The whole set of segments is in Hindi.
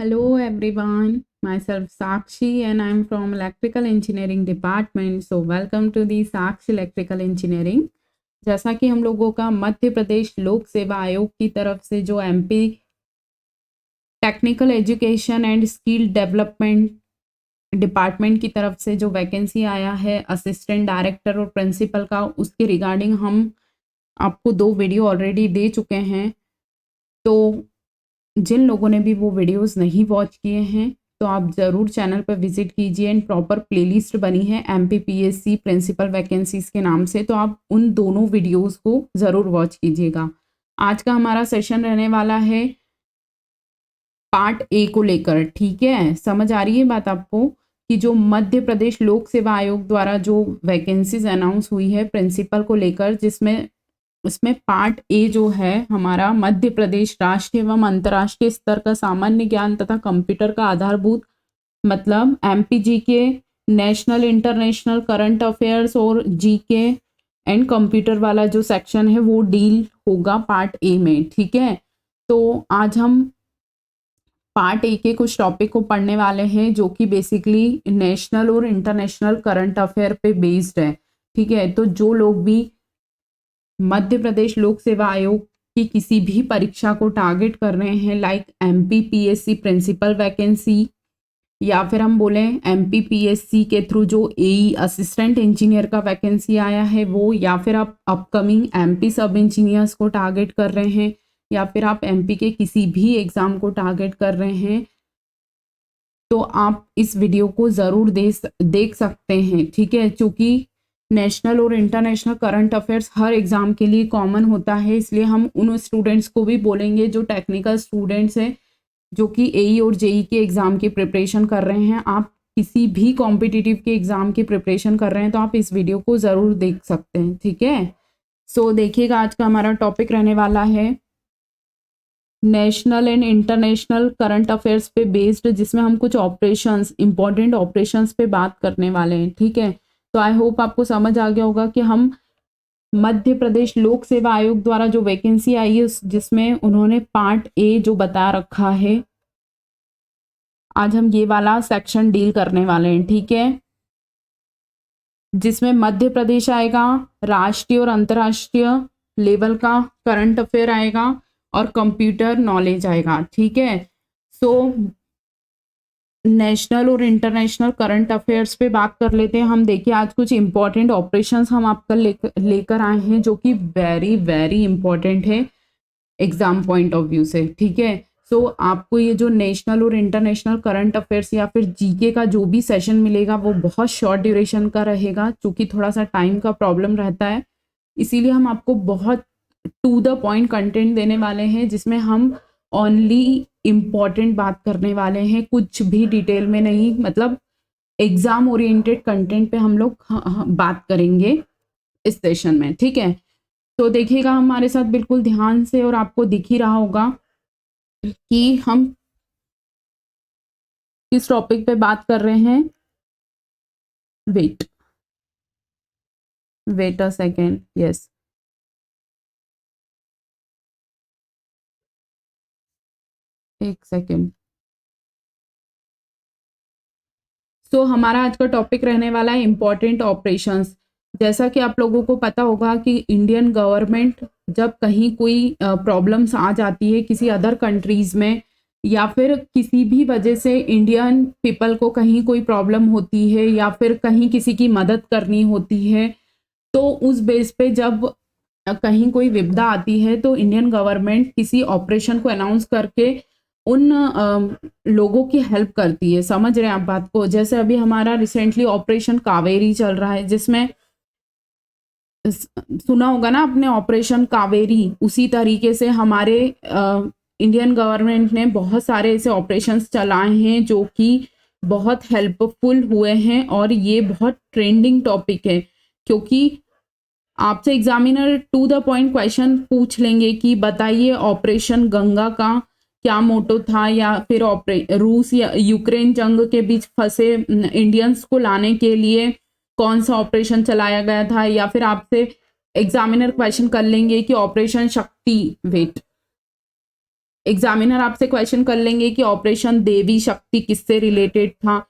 Hello everyone, myself Sakshi and I'm from Electrical Engineering Department. So welcome to the Sakshi Electrical Engineering. जैसा कि हम लोगों का मध्य प्रदेश लोक सेवा आयोग की तरफ से जो MP technical education and skill development department की तरफ से जो वैकेंसी आया है असिस्टेंट डायरेक्टर और प्रिंसिपल का, उसके रिगार्डिंग हम आपको 2 वीडियो ऑलरेडी दे चुके हैं। तो जिन लोगों ने भी वो वीडियोस नहीं वॉच किए हैं तो आप ज़रूर चैनल पर विजिट कीजिए। एंड प्रॉपर प्लेलिस्ट बनी है MPPSC प्रिंसिपल वैकेंसीज के नाम से, तो आप उन दोनों वीडियोस को ज़रूर वॉच कीजिएगा। आज का हमारा सेशन रहने वाला है पार्ट ए को लेकर। ठीक है, समझ आ रही है बात आपको कि जो मध्य प्रदेश लोक सेवा आयोग द्वारा जो वैकेंसीज अनाउंस हुई है प्रिंसिपल को लेकर, जिसमें उसमें पार्ट ए जो है हमारा मध्य प्रदेश राष्ट्रीय एवं अंतर्राष्ट्रीय स्तर का सामान्य ज्ञान तथा कंप्यूटर का आधारभूत मतलब MPG के नेशनल इंटरनेशनल करंट अफेयर्स और GK एंड कंप्यूटर वाला जो सेक्शन है वो डील होगा पार्ट ए में। ठीक है, तो आज हम पार्ट ए के कुछ टॉपिक को पढ़ने वाले हैं जो कि बेसिकली नेशनल और इंटरनेशनल करंट अफेयर पे बेस्ड है। ठीक है, तो जो लोग भी मध्य प्रदेश लोक सेवा आयोग की किसी भी परीक्षा को टारगेट कर रहे हैं, लाइक MPPSC प्रिंसिपल वैकेंसी, या फिर हम बोलें MPPSC के थ्रू जो AE असिस्टेंट इंजीनियर का वैकेंसी आया है वो, या फिर आप अपकमिंग MP सब इंजीनियर्स को टारगेट कर रहे हैं, या फिर आप MP के किसी भी एग्ज़ाम को टारगेट कर रहे हैं, तो आप इस वीडियो को ज़रूर देख सकते हैं। ठीक है, चूँकि नेशनल और इंटरनेशनल करंट अफेयर्स हर एग्ज़ाम के लिए कॉमन होता है, इसलिए हम उन स्टूडेंट्स को भी बोलेंगे जो टेक्निकल स्टूडेंट्स हैं जो कि AE और JE के एग्ज़ाम की प्रिपरेशन कर रहे हैं। आप किसी भी कॉम्पिटिटिव के एग्ज़ाम की प्रिपरेशन कर रहे हैं तो आप इस वीडियो को ज़रूर देख सकते हैं। ठीक है, सो देखिएगा आज का हमारा टॉपिक रहने वाला है national and international current affairs पे बेस्ड, जिसमें हम कुछ ऑपरेशंस, इंपॉर्टेंट ऑपरेशंस पे बात करने वाले हैं। ठीक है, तो आई होप आपको समझ आ गया होगा कि हम मध्य प्रदेश लोक सेवा आयोग द्वारा जो वैकेंसी आई है जिसमें उन्होंने पार्ट ए जो बता रखा है, आज हम ये वाला सेक्शन डील करने वाले हैं। ठीक है, जिसमें मध्य प्रदेश आएगा, राष्ट्रीय और अंतर्राष्ट्रीय लेवल का करंट अफेयर आएगा और कंप्यूटर नॉलेज आएगा। ठीक है, सो नेशनल और इंटरनेशनल करंट अफेयर्स पे बात कर लेते हैं हम। देखिए आज कुछ इंपॉर्टेंट ऑपरेशंस हम आपका लेकर आए हैं जो कि वेरी वेरी इंपॉर्टेंट है एग्जाम पॉइंट ऑफ व्यू से। ठीक है, सो आपको ये जो नेशनल और इंटरनेशनल करंट अफेयर्स या फिर GK का जो भी सेशन मिलेगा वो बहुत शॉर्ट ड्यूरेशन का रहेगा, क्योंकि थोड़ा सा टाइम का प्रॉब्लम रहता है, इसीलिए हम आपको बहुत टू द पॉइंट कंटेंट देने वाले हैं, जिसमें हम ओनली इम्पॉर्टेंट बात करने वाले हैं, कुछ भी डिटेल में नहीं। मतलब एग्जाम ओरिएंटेड कंटेंट पे हम लोग बात करेंगे इस सेशन में। ठीक है, तो देखिएगा हमारे साथ बिल्कुल ध्यान से, और आपको दिख ही रहा होगा कि हम किस टॉपिक पे बात कर रहे हैं। वेट अ सेकेंड, यस, एक सेकेंड। सो हमारा आज का टॉपिक रहने वाला है इम्पॉर्टेंट ऑपरेशंस। जैसा कि आप लोगों को पता होगा कि इंडियन गवर्नमेंट जब कहीं कोई प्रॉब्लम्स आ जाती है किसी अदर कंट्रीज़ में, या फिर किसी भी वजह से इंडियन पीपल को कहीं कोई प्रॉब्लम होती है या फिर कहीं किसी की मदद करनी होती है, तो उस बेस पे जब कहीं कोई विपदा आती है तो इंडियन गवर्नमेंट किसी ऑपरेशन को अनाउंस करके उन लोगों की हेल्प करती है। समझ रहे हैं आप बात को? जैसे अभी हमारा रिसेंटली ऑपरेशन कावेरी चल रहा है, जिसमें सुना होगा ना आपने ऑपरेशन कावेरी। उसी तरीके से हमारे इंडियन गवर्नमेंट ने बहुत सारे ऐसे ऑपरेशंस चलाए हैं जो कि बहुत हेल्पफुल हुए हैं, और ये बहुत ट्रेंडिंग टॉपिक है, क्योंकि आपसे examiner to the point question पूछ लेंगे कि बताइए ऑपरेशन गंगा का क्या मोटो था, या फिर रूस या यूक्रेन जंग के बीच फंसे इंडियंस को लाने के लिए कौन सा ऑपरेशन चलाया गया था, या फिर आपसे एग्जामिनर क्वेश्चन कर लेंगे कि ऑपरेशन शक्ति, वेट एग्जामिनर आपसे क्वेश्चन कर लेंगे कि ऑपरेशन देवी शक्ति किससे रिलेटेड था,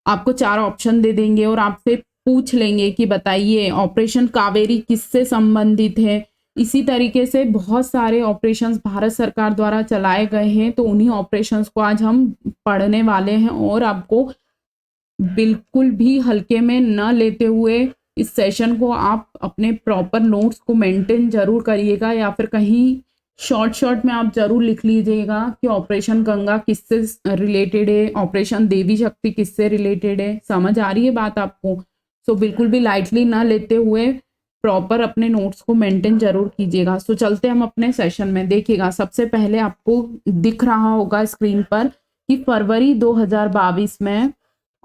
आपको 4 ऑप्शन दे देंगे और आपसे पूछ लेंगे कि बताइए ऑपरेशन कावेरी किससे संबंधित है। इसी तरीके से बहुत सारे ऑपरेशंस भारत सरकार द्वारा चलाए गए हैं, तो उन्हीं ऑपरेशंस को आज हम पढ़ने वाले हैं और आपको बिल्कुल भी हल्के में न लेते हुए इस सेशन को आप अपने प्रॉपर नोट्स को मेंटेन जरूर करिएगा, या फिर कहीं शॉर्ट में आप जरूर लिख लीजिएगा कि ऑपरेशन गंगा किससे रिलेटेड है, ऑपरेशन देवी शक्ति किससे रिलेटेड है। समझ आ रही है बात आपको? सो बिल्कुल भी लाइटली ना लेते हुए प्रॉपर अपने नोट्स को मेंटेन जरूर कीजिएगा। सो चलते हम अपने सेशन में। देखिएगा, सबसे पहले आपको दिख रहा होगा स्क्रीन पर कि फरवरी 2022 में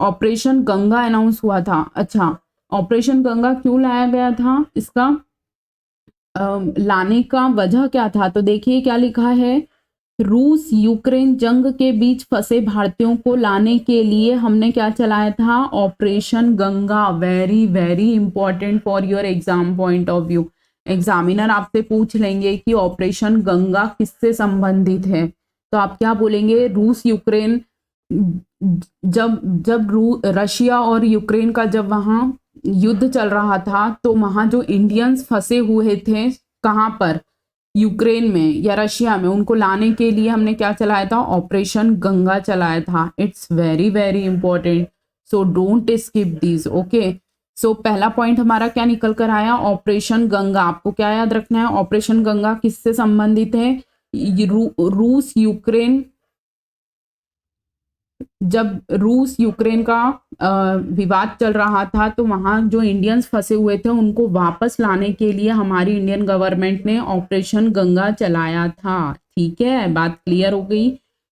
ऑपरेशन गंगा अनाउंस हुआ था। अच्छा, ऑपरेशन गंगा क्यों लाया गया था, इसका लाने का वजह क्या था? तो देखिए क्या लिखा है, रूस यूक्रेन जंग के बीच फंसे भारतीयों को लाने के लिए हमने क्या चलाया था, operation Ganga. Very very important for your exam point of view. Examiner आपसे पूछ लेंगे कि ऑपरेशन गंगा किससे संबंधित है, तो आप क्या बोलेंगे, रूस यूक्रेन, जब रशिया और यूक्रेन का जब वहां युद्ध चल रहा था तो वहां जो इंडियंस फंसे हुए थे, कहाँ पर, यूक्रेन में या रशिया में, उनको लाने के लिए हमने क्या चलाया था, ऑपरेशन गंगा चलाया था। It's very very important, so don't skip this. Okay, so पहला पॉइंट हमारा क्या निकल कर आया, ऑपरेशन गंगा। आपको क्या याद रखना है, ऑपरेशन गंगा किससे संबंधित है, रूस यूक्रेन, जब रूस यूक्रेन का विवाद चल रहा था तो वहां जो इंडियंस फंसे हुए थे उनको वापस लाने के लिए हमारी इंडियन गवर्नमेंट ने ऑपरेशन गंगा चलाया था। ठीक है, बात क्लियर हो गई।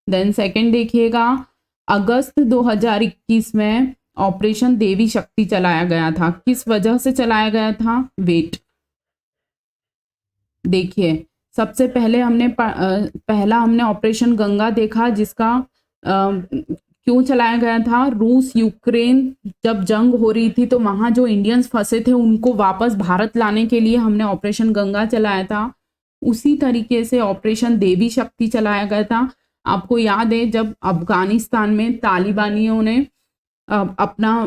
देन सेकंड देखिएगा, अगस्त 2021 में ऑपरेशन देवी शक्ति चलाया गया था। किस वजह से चलाया गया था, वेट, देखिए सबसे पहले हमने ऑपरेशन गंगा देखा, जिसका क्यों चलाया गया था, रूस यूक्रेन जब जंग हो रही थी तो वहां जो इंडियंस फंसे थे उनको वापस भारत लाने के लिए हमने ऑपरेशन गंगा चलाया था। उसी तरीके से ऑपरेशन देवी शक्ति चलाया गया था। आपको याद है जब अफगानिस्तान में तालिबानियों ने अपना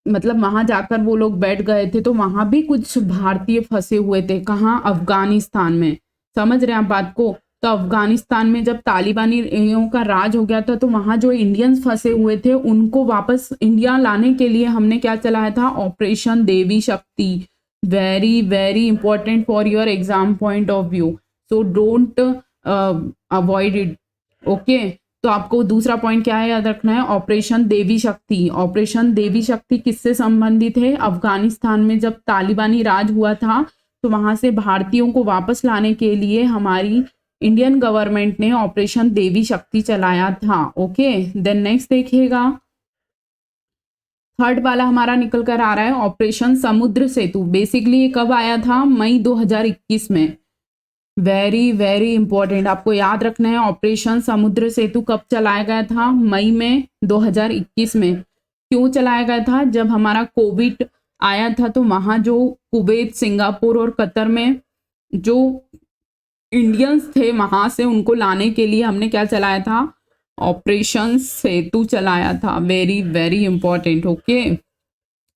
मतलब वहां जाकर वो लोग बैठ गए थे, तो वहां भी कुछ भारतीय फंसे हुए थे। कहाँ, अफगानिस्तान में। समझ रहे हैं आप बात को? तो अफगानिस्तान में जब तालिबानियों का राज हो गया था तो वहां जो इंडियंस फंसे हुए थे उनको वापस इंडिया लाने के लिए हमने क्या चलाया था, ऑपरेशन देवी शक्ति। Very very important for your exam point of view, so don't avoid it. Okay, तो आपको दूसरा पॉइंट क्या है याद रखना है, ऑपरेशन देवी शक्ति। ऑपरेशन देवी शक्ति किससे संबंधित है, अफगानिस्तान में जब तालिबानी राज हुआ था तो वहां से भारतीयों को वापस लाने के लिए हमारी इंडियन गवर्नमेंट ने ऑपरेशन देवी शक्ति चलाया था। ओके, देन नेक्स्ट देखिएगा, थर्ड वाला हमारा निकल कर आ रहा है ऑपरेशन समुद्र सेतु। बेसिकली ये कब आया था, मई 2021 में। वेरी वेरी इंपॉर्टेंट, आपको याद रखना है ऑपरेशन समुद्र सेतु कब चलाया गया था, मई में 2021 में। क्यों चलाया गया था, जब हमारा कोविड आया था तो वहां जो कुवैत, सिंगापुर और कतर में जो इंडियंस थे वहां से उनको लाने के लिए हमने क्या चलाया था, ऑपरेशन सेतु चलाया था। Very very important. ओके,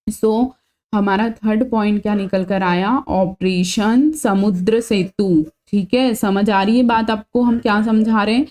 सो हमारा थर्ड पॉइंट क्या निकल कर आया, ऑपरेशन समुद्र सेतु। ठीक है, समझ आ रही है बात आपको, हम क्या समझा रहे हैं।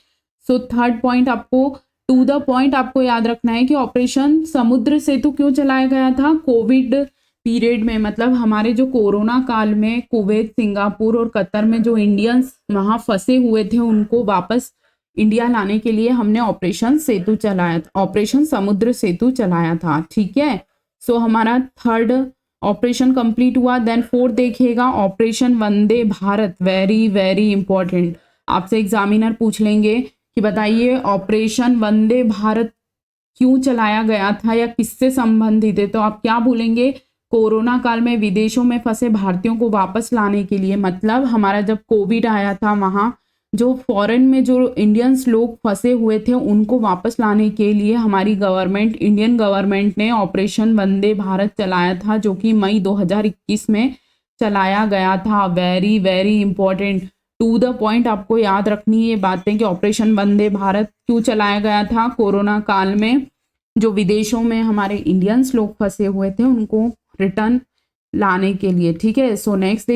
सो थर्ड पॉइंट आपको टू द पॉइंट आपको याद रखना है कि ऑपरेशन समुद्र सेतु क्यों चलाया गया था, कोविड पीरियड में, मतलब हमारे जो कोरोना काल में कुवैत, सिंगापुर और कतर में जो इंडियंस वहां फंसे हुए थे उनको वापस इंडिया लाने के लिए हमने ऑपरेशन सेतु चलाया था, ऑपरेशन समुद्र सेतु चलाया था। ठीक है, सो हमारा थर्ड ऑपरेशन कंप्लीट हुआ। देन फोर्थ देखिएगा, operation Vande Bharat. Very very important, आपसे एग्जामिनर पूछ लेंगे कि बताइए ऑपरेशन वंदे भारत क्यों चलाया गया था या किससे संबंधित है, तो आप क्या बोलेंगे, कोरोना काल में विदेशों में फंसे भारतीयों को वापस लाने के लिए। मतलब हमारा जब कोविड आया था वहां जो फॉरेन में जो इंडियंस लोग फंसे हुए थे उनको वापस लाने के लिए हमारी गवर्नमेंट, इंडियन गवर्नमेंट ने ऑपरेशन वंदे भारत चलाया था, जो कि मई 2021 में चलाया गया था। Very very important, to the point आपको याद रखनी है ये बातें कि ऑपरेशन वंदे भारत क्यों चलाया गया था कोरोना काल में। जो विदेशों में हमारे इंडियंस लोग फंसे हुए थे उनको रिटर्न लाने के लिए। ठीक है, सो नेक्स्ट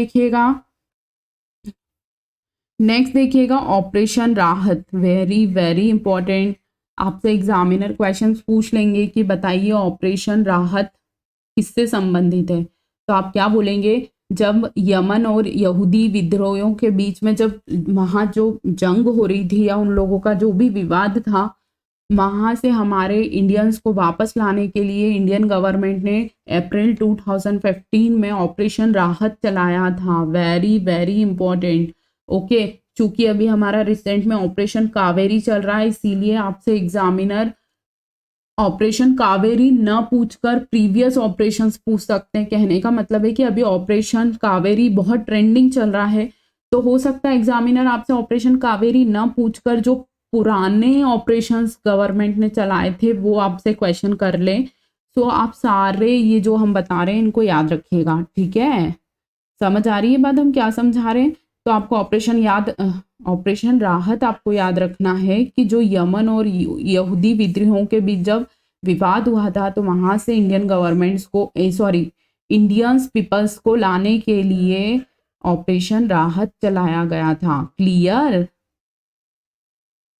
देखिएगा ऑपरेशन राहत, वेरी वेरी इंपॉर्टेंट। आपसे एग्जामिनर क्वेश्चंस पूछ लेंगे कि बताइए ऑपरेशन राहत किससे संबंधित है, तो आप क्या बोलेंगे, जब यमन और यहूदी विद्रोहियों के बीच में जब वहाँ जो जंग हो रही थी या उन लोगों का जो भी विवाद था, वहाँ से हमारे इंडियंस को वापस लाने के लिए इंडियन गवर्नमेंट ने अप्रैल 2015 में ऑपरेशन राहत चलाया था। Very very important. ओके, चूंकि अभी हमारा रिसेंट में ऑपरेशन कावेरी चल रहा है, इसीलिए आपसे एग्जामिनर ऑपरेशन कावेरी न पूछकर प्रीवियस ऑपरेशंस पूछ सकते हैं। कहने का मतलब है कि अभी ऑपरेशन कावेरी बहुत ट्रेंडिंग चल रहा है, तो हो सकता है एग्जामिनर आपसे ऑपरेशन कावेरी न पूछकर जो पुराने ऑपरेशंस गवर्नमेंट ने चलाए थे वो आपसे क्वेश्चन कर ले। सो आप सारे ये जो हम बता रहे हैं इनको याद रखिएगा। ठीक है, समझ आ रही है बात हम क्या समझा रहे हैं। तो आपको ऑपरेशन राहत आपको याद रखना है कि जो यमन और यहूदी विद्रोहों के बीच जब विवाद हुआ था, तो वहां से इंडियन गवर्नमेंट्स को इंडियंस पीपल्स को लाने के लिए ऑपरेशन राहत चलाया गया था। क्लियर।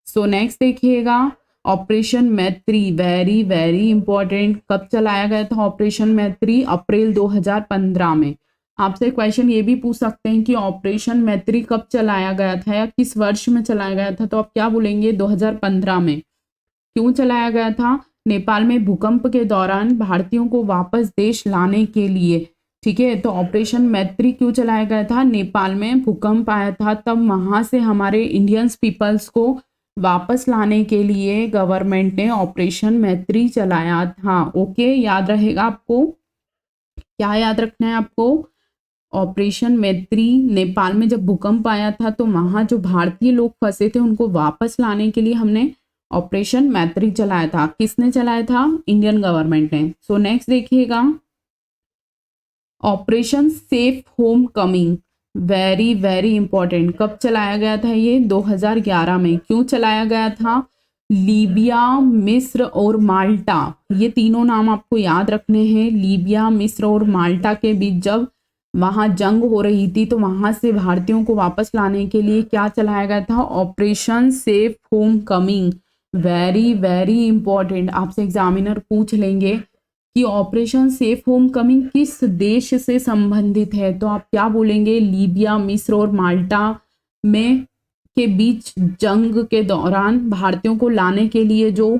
सो नेक्स्ट देखिएगा ऑपरेशन मैत्री, वेरी वेरी इंपॉर्टेंट। कब चलाया गया था ऑपरेशन मैत्री? अप्रैल 2015 में। आपसे क्वेश्चन ये भी पूछ सकते हैं कि ऑपरेशन मैत्री कब चलाया गया था या किस वर्ष में चलाया गया था, तो आप क्या बोलेंगे? 2015 में। क्यों चलाया गया था? नेपाल में भूकंप के दौरान भारतीयों को वापस देश लाने के लिए। ठीक है, तो ऑपरेशन मैत्री क्यों चलाया गया था? नेपाल में भूकंप आया था, तब वहां से हमारे इंडियंस पीपल्स को वापस लाने के लिए गवर्नमेंट ने ऑपरेशन मैत्री चलाया था। ओके, याद रहेगा आपको। क्या याद रखना है आपको? ऑपरेशन मैत्री, नेपाल में जब भूकंप आया था तो वहां जो भारतीय लोग फंसे थे उनको वापस लाने के लिए हमने ऑपरेशन मैत्री चलाया था। किसने चलाया था? इंडियन गवर्नमेंट ने। सो नेक्स्ट देखिएगा operation safe home coming, very very important. कब चलाया गया था ये? 2011 में। क्यों चलाया गया था? लीबिया, मिस्र और माल्टा, ये तीनों नाम आपको याद रखने हैं। लीबिया, मिस्र और माल्टा के बीच जब वहां जंग हो रही थी तो वहां से भारतीयों को वापस लाने के लिए क्या चलाया गया था? Operation safe home coming. Very very important. आपसे एग्जामिनर पूछ लेंगे कि ऑपरेशन सेफ होम कमिंग किस देश से संबंधित है, तो आप क्या बोलेंगे? लीबिया, मिस्र और माल्टा में के बीच जंग के दौरान भारतीयों को लाने के लिए जो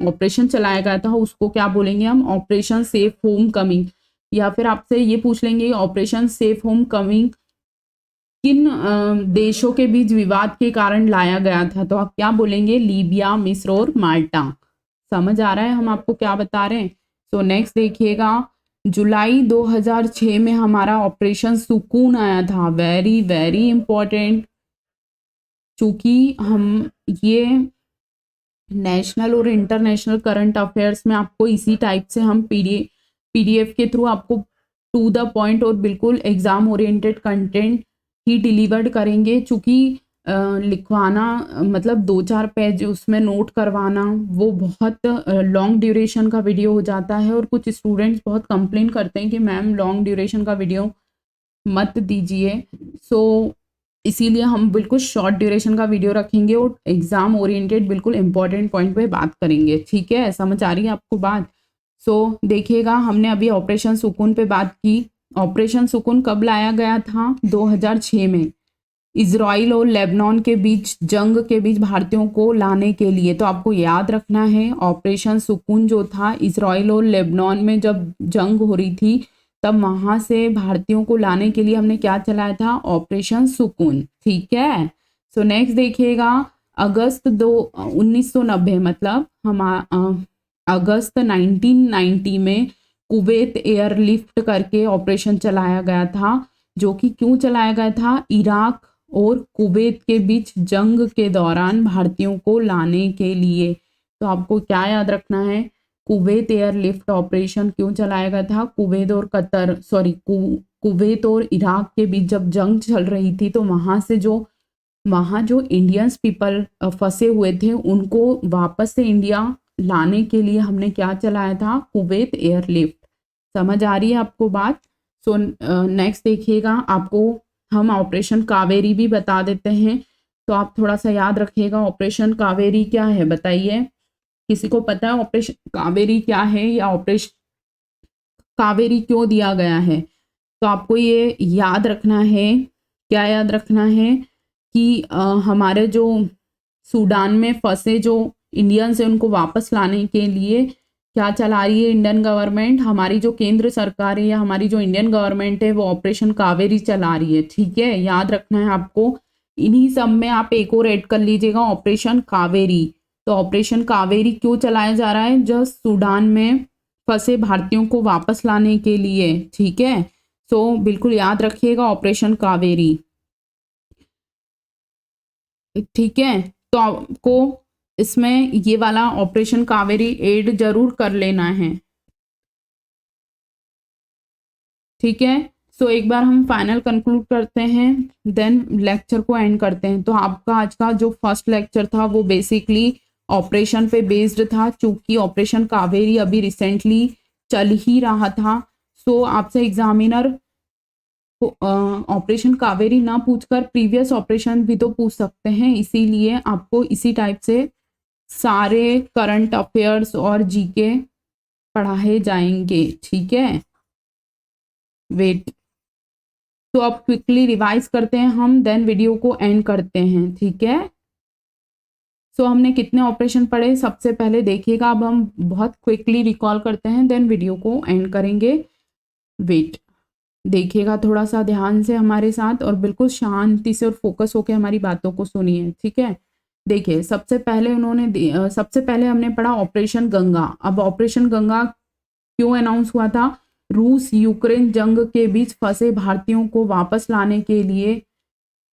ऑपरेशन चलाया गया था उसको क्या बोलेंगे हम? Operation safe home coming. या फिर आपसे ये पूछ लेंगे ऑपरेशन सेफ होम कमिंग किन देशों के बीच विवाद के कारण लाया गया था, तो आप क्या बोलेंगे? लीबिया, मिस्र और माल्टा। समझ आ रहा है हम आपको क्या बता रहे हैं। सो नेक्स्ट देखिएगा जुलाई 2006 में हमारा ऑपरेशन सुकून आया था। Very very important. चूंकि हम ये नेशनल और इंटरनेशनल करंट अफेयर्स में आपको इसी टाइप से हम पीडीएफ के थ्रू आपको टू द पॉइंट और बिल्कुल एग्जाम ओरिएंटेड कंटेंट ही डिलीवर्ड करेंगे। चूंकि लिखवाना मतलब 2-4 पेज उसमें नोट करवाना वो बहुत लॉन्ग ड्यूरेशन का वीडियो हो जाता है, और कुछ स्टूडेंट्स बहुत कंप्लेन करते हैं कि मैम लॉन्ग ड्यूरेशन का वीडियो मत दीजिए। सो इसीलिए हम बिल्कुल शॉर्ट ड्यूरेशन का वीडियो रखेंगे और एग्जाम ओरिएंटेड बिल्कुल इंपॉर्टेंट पॉइंट पे बात करेंगे। ठीक है, समझ आ रही है आपको बात। सो देखिएगा हमने अभी ऑपरेशन सुकून पे बात की। ऑपरेशन सुकून कब लाया गया था? 2006 में। इजराइल और लेबनान के बीच जंग के बीच भारतीयों को लाने के लिए। तो आपको याद रखना है ऑपरेशन सुकून जो था इजराइल और लेबनान में जब जंग हो रही थी तब वहां से भारतीयों को लाने के लिए हमने क्या चलाया था? ऑपरेशन सुकून। ठीक है, सो नेक्स्ट देखिएगा अगस्त 1990 मतलब हम अगस्त 1990 में कुवैत एयरलिफ्ट करके ऑपरेशन चलाया गया था, जो कि क्यों चलाया गया था? इराक और कुवैत के बीच जंग के दौरान भारतीयों को लाने के लिए। तो आपको क्या याद रखना है? कुवैत एयरलिफ्ट ऑपरेशन क्यों चलाया गया था? कुवैत और इराक के बीच जब जंग चल रही थी तो वहाँ जो इंडियंस पीपल फंसे हुए थे उनको वापस से इंडिया लाने के लिए हमने क्या चलाया था? Kuwait airlift. समझ आ रही है आपको बात? सो नेक्स्ट देखिएगा, आपको हम ऑपरेशन कावेरी भी बता देते हैं, तो आप थोड़ा सा याद रखिएगा। ऑपरेशन कावेरी क्या है बताइए, किसी को पता है ऑपरेशन कावेरी क्या है या ऑपरेशन कावेरी क्यों दिया गया है? तो आपको ये याद रखना है, क्या याद रखना है कि हमारे जो सूडान में फंसे जो इंडियंस हैं उनको वापस लाने के लिए क्या चला रही है इंडियन गवर्नमेंट? हमारी जो केंद्र सरकार है या हमारी जो इंडियन गवर्नमेंट है वो ऑपरेशन कावेरी चला रही है। ठीक है, याद रखना है आपको। इन्हीं सब में आप एक और ऐड कर लीजिएगा, ऑपरेशन कावेरी। तो ऑपरेशन कावेरी क्यों चलाया जा रहा है? जो सूडान में फंसे भारतीयों को वापस लाने के लिए। ठीक है, सो बिल्कुल याद रखिएगा ऑपरेशन कावेरी। ठीक है, तो आपको इसमें ये वाला ऑपरेशन कावेरी ऐड जरूर कर लेना है। ठीक है, सो एक बार हम फाइनल कंक्लूड करते हैं, देन लेक्चर को एंड करते हैं। तो आपका आज का जो फर्स्ट लेक्चर था वो बेसिकली ऑपरेशन पे बेस्ड था, चूंकि ऑपरेशन कावेरी अभी रिसेंटली चल ही रहा था। सो आपसे एग्जामिनर ऑपरेशन कावेरी ना पूछकर प्रीवियस ऑपरेशन भी तो पूछ सकते हैं, इसीलिए आपको इसी टाइप से सारे करंट अफेयर्स और जीके पढ़ाए जाएंगे। ठीक है, वेट, तो अब क्विकली रिवाइज करते हैं हम, देन वीडियो को एंड करते हैं। ठीक है, सो हमने कितने ऑपरेशन पढ़े सबसे पहले देखिएगा, अब हम बहुत क्विकली रिकॉल करते हैं, देन वीडियो को एंड करेंगे। वेट, देखिएगा थोड़ा सा ध्यान से हमारे साथ और बिल्कुल शांति से और फोकस होकर हमारी बातों को सुनिए। ठीक है, देखिए सबसे पहले हमने पढ़ा ऑपरेशन गंगा। अब ऑपरेशन गंगा क्यों अनाउंस हुआ था? रूस यूक्रेन जंग के बीच फंसे भारतीयों को वापस लाने के लिए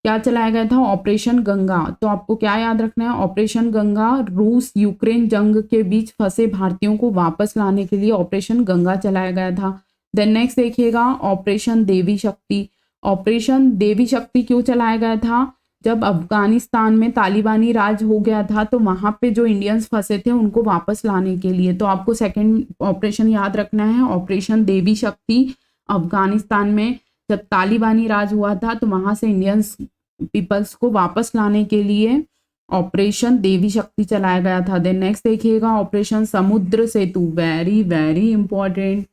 क्या चलाया गया था? ऑपरेशन गंगा। तो आपको क्या याद रखना है? ऑपरेशन गंगा, रूस यूक्रेन जंग के बीच फंसे भारतीयों को वापस लाने के लिए ऑपरेशन गंगा चलाया गया था। देन नेक्स्ट देखिएगा ऑपरेशन देवी शक्ति। ऑपरेशन देवी शक्ति क्यों चलाया गया था? जब अफगानिस्तान में तालिबानी राज हो गया था तो वहां पे जो इंडियंस फंसे थे उनको वापस लाने के लिए। तो आपको सेकंड ऑपरेशन याद रखना है, ऑपरेशन देवी शक्ति। अफगानिस्तान में जब तालिबानी राज हुआ था तो वहां से इंडियंस पीपल्स को वापस लाने के लिए ऑपरेशन देवी शक्ति चलाया गया था। देन नेक्स्ट देखिएगा operation Samudra Setu, very very important,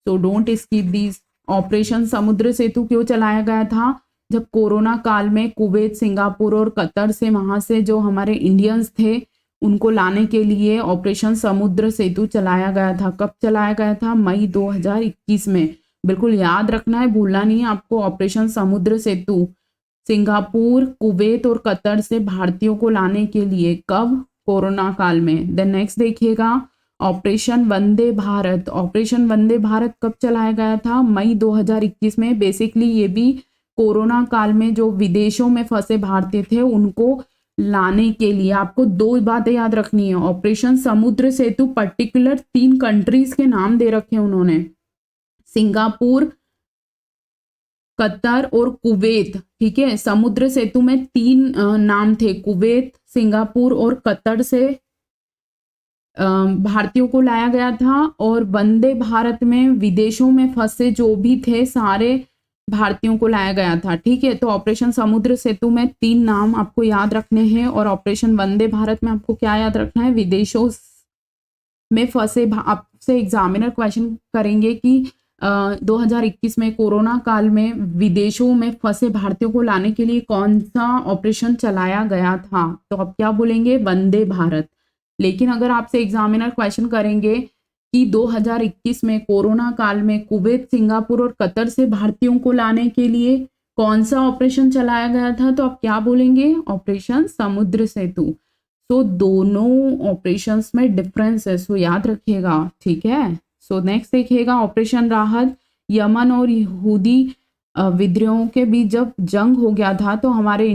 so don't skip this. Operation Samudra Setu क्यों चलाया गया था? जब कोरोना काल में कुवैत, सिंगापुर और कतर से वहां से जो हमारे इंडियंस थे उनको लाने के लिए ऑपरेशन समुद्र सेतु चलाया गया था। कब चलाया गया था? मई 2021 में। बिल्कुल याद रखना है, भूलना नहीं है आपको। ऑपरेशन समुद्र सेतु सिंगापुर, कुवैत और कतर से भारतीयों को लाने के लिए। कब? कोरोना काल में। देन नेक्स्ट देखिएगा ऑपरेशन वंदे भारत। ऑपरेशन वंदे भारत कब चलाया गया था? मई 2021 में। बेसिकली ये भी कोरोना काल में जो विदेशों में फंसे भारतीय थे उनको लाने के लिए। आपको दो बातें याद रखनी है। ऑपरेशन समुद्र सेतु पर्टिकुलर 3 कंट्रीज के नाम दे रखे हैं उन्होंने, सिंगापुर, कतर और कुवैत। ठीक है, समुद्र सेतु में 3 नाम थे, कुवैत, सिंगापुर और कतर से भारतीयों को लाया गया था। और वंदे भारत में विदेशों में फंसे जो भी थे सारे भारतीयों को लाया गया था। ठीक है, तो ऑपरेशन समुद्र सेतु में 3 नाम आपको याद रखने हैं। और ऑपरेशन वंदे भारत में आपको क्या याद रखना है? विदेशों में फंसे, आपसे एग्जामिनर क्वेश्चन करेंगे कि 2021 में कोरोना काल में विदेशों में फंसे भारतीयों को लाने के लिए कौन सा ऑपरेशन चलाया गया था? तो आप क्या बोलेंगे? वंदे भारत। लेकिन अगर आपसे एग्जामिनर क्वेश्चन करेंगे कि 2021 में कोरोना काल में कुवैत, सिंगापुर और कतर से भारतीयों को लाने के लिए कौन सा ऑपरेशन चलाया गया था, तो आप क्या बोलेंगे? ऑपरेशन समुद्र सेतु। सो दोनों ऑपरेशंस में डिफरेंस है, सो याद रखिएगा। ठीक है, सो नेक्स्ट देखिएगा ऑपरेशन राहत। यमन और यहूदी विद्रोहों के बीच जब जंग हो गया था तो हमारे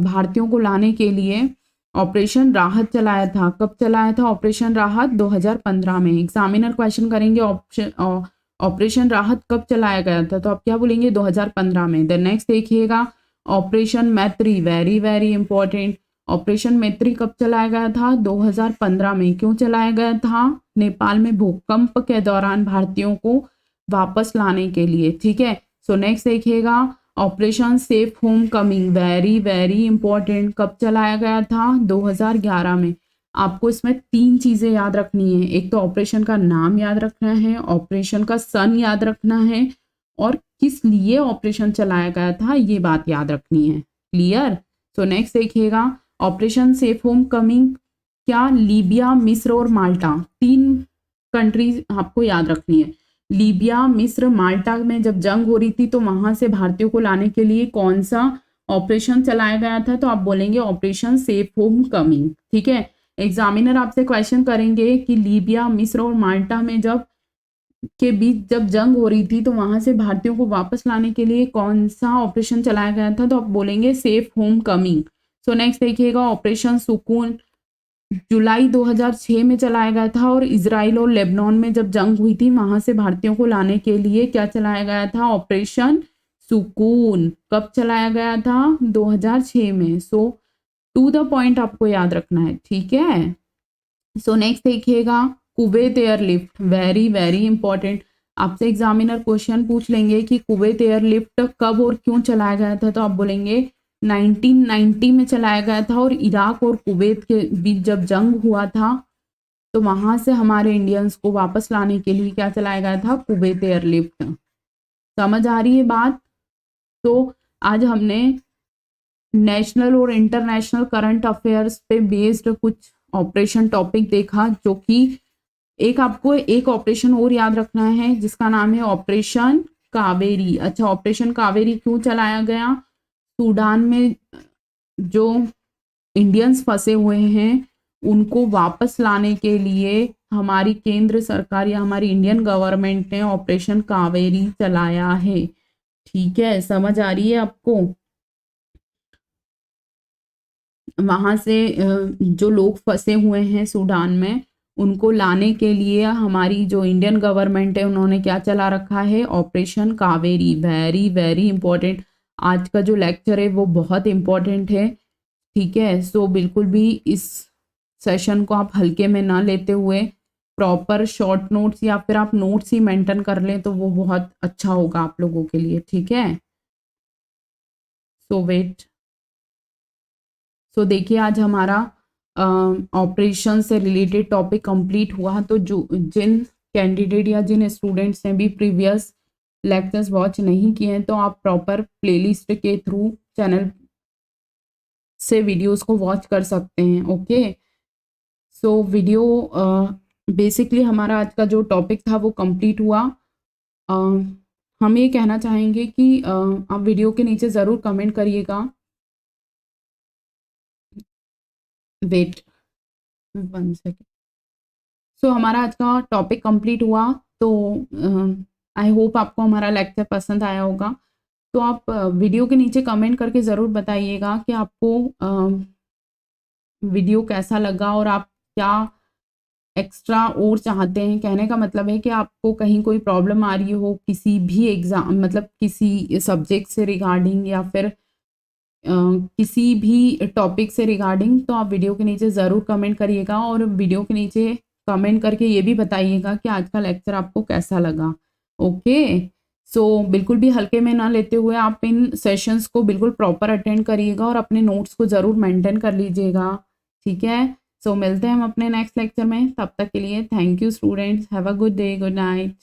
भारतीयों को लाने के लिए ऑपरेशन राहत चलाया था। कब चलाया था ऑपरेशन राहत? 2015 में। एग्जामिनर क्वेश्चन करेंगे ऑपरेशन राहत कब चलाया गया था, तो आप क्या बोलेंगे? 2015 में। देन नेक्स्ट देखिएगा ऑपरेशन मैत्री, वेरी वेरी इंपॉर्टेंट। ऑपरेशन मैत्री कब चलाया गया था? 2015 में। क्यों चलाया गया था? नेपाल में भूकंप के दौरान भारतीयों को वापस लाने के लिए। ठीक है। सो नेक्स्ट देखिएगा operation safe home coming, very very important. कब चलाया गया था? 2011 में। आपको इसमें 3 चीजें याद रखनी है। एक तो ऑपरेशन का नाम याद रखना है, ऑपरेशन का सन याद रखना है, और किस लिए ऑपरेशन चलाया गया था ये बात याद रखनी है। क्लियर? सो नेक्स्ट देखिएगा ऑपरेशन सेफ होम कमिंग क्या लीबिया, मिस्र और माल्टा, 3 कंट्रीज आपको याद रखनी है। लीबिया, मिस्र, माल्टा में जब जंग हो रही थी तो वहां से भारतीयों को लाने के लिए कौन सा ऑपरेशन चलाया गया था? तो आप बोलेंगे ऑपरेशन सेफ होम कमिंग। ठीक है। एग्जामिनर आपसे क्वेश्चन करेंगे कि लीबिया, मिस्र और माल्टा में जब के बीच जब जंग हो रही थी तो वहां से भारतीयों को वापस लाने के लिए कौन सा ऑपरेशन चलाया गया था? तो आप बोलेंगे safe home coming. So next देखिएगा ऑपरेशन सुकून जुलाई 2006 में चलाया गया था, और इजराइल और लेबनान में जब जंग हुई थी वहां से भारतीयों को लाने के लिए क्या चलाया गया था? ऑपरेशन सुकून। कब चलाया गया था? 2006 में। सो टू द पॉइंट आपको याद रखना है। ठीक है। सो नेक्स्ट देखिएगा Kuwait airlift, very very important. आपसे एग्जामिनर क्वेश्चन पूछ लेंगे कि कुवैत एयरलिफ्ट कब और क्यों चलाया गया था, तो आप बोलेंगे 1990 में चलाया गया था, और इराक और कुवैत के बीच जब जंग हुआ था तो वहां से हमारे इंडियंस को वापस लाने के लिए क्या चलाया गया था? Kuwait airlift. समझ आ रही है बात? तो आज हमने नेशनल और इंटरनेशनल करंट अफेयर्स पे बेस्ड कुछ ऑपरेशन टॉपिक देखा, जो कि आपको एक ऑपरेशन और याद रखना है जिसका नाम है ऑपरेशन कावेरी। अच्छा, ऑपरेशन कावेरी क्यों चलाया गया? सूडान में जो इंडियंस फंसे हुए हैं उनको वापस लाने के लिए हमारी केंद्र सरकार या हमारी इंडियन गवर्नमेंट ने ऑपरेशन कावेरी चलाया है। ठीक है, समझ आ रही है आपको? वहां से जो लोग फंसे हुए हैं सूडान में उनको लाने के लिए हमारी जो इंडियन गवर्नमेंट है उन्होंने क्या चला रखा है? Operation Kaveri. Very very important. आज का जो लेक्चर है वो बहुत इंपॉर्टेंट है। ठीक है। सो बिल्कुल भी इस सेशन को आप हल्के में ना लेते हुए प्रॉपर शॉर्ट नोट्स या फिर आप नोट्स ही मेंटेन कर लें तो वो बहुत अच्छा होगा आप लोगों के लिए। ठीक है। सो वेट। सो देखिए आज हमारा ऑपरेशन से रिलेटेड टॉपिक कंप्लीट हुआ। तो जो जिन कैंडिडेट या जिन स्टूडेंट्स ने भी प्रीवियस लेक्चर्स वॉच नहीं किए हैं तो आप प्रॉपर प्लेलिस्ट के थ्रू चैनल से वीडियोस को वॉच कर सकते हैं। ओके। सो वीडियो बेसिकली हमारा आज का जो टॉपिक था वो कंप्लीट हुआ। हम ये कहना चाहेंगे कि आप वीडियो के नीचे ज़रूर कमेंट करिएगा। Wait 1 second. सो हमारा आज का टॉपिक कंप्लीट हुआ। तो आई होप आपको हमारा लेक्चर पसंद आया होगा। तो आप वीडियो के नीचे कमेंट करके ज़रूर बताइएगा कि आपको वीडियो कैसा लगा और आप क्या एक्स्ट्रा और चाहते हैं। कहने का मतलब है कि आपको कहीं कोई प्रॉब्लम आ रही हो किसी भी एग्ज़ाम मतलब किसी सब्जेक्ट से रिगार्डिंग या फिर किसी भी टॉपिक से रिगार्डिंग, तो आप वीडियो के नीचे ज़रूर कमेंट करिएगा और वीडियो के नीचे कमेंट करके ये भी बताइएगा कि आज का लेक्चर आपको कैसा लगा। ओके। सो बिल्कुल भी हल्के में ना लेते हुए आप इन सेशंस को बिल्कुल प्रॉपर अटेंड करिएगा और अपने नोट्स को ज़रूर मेंटेन कर लीजिएगा। ठीक है। सो मिलते हैं हम अपने नेक्स्ट लेक्चर में। तब तक के लिए thank you students. Have a good day, good night.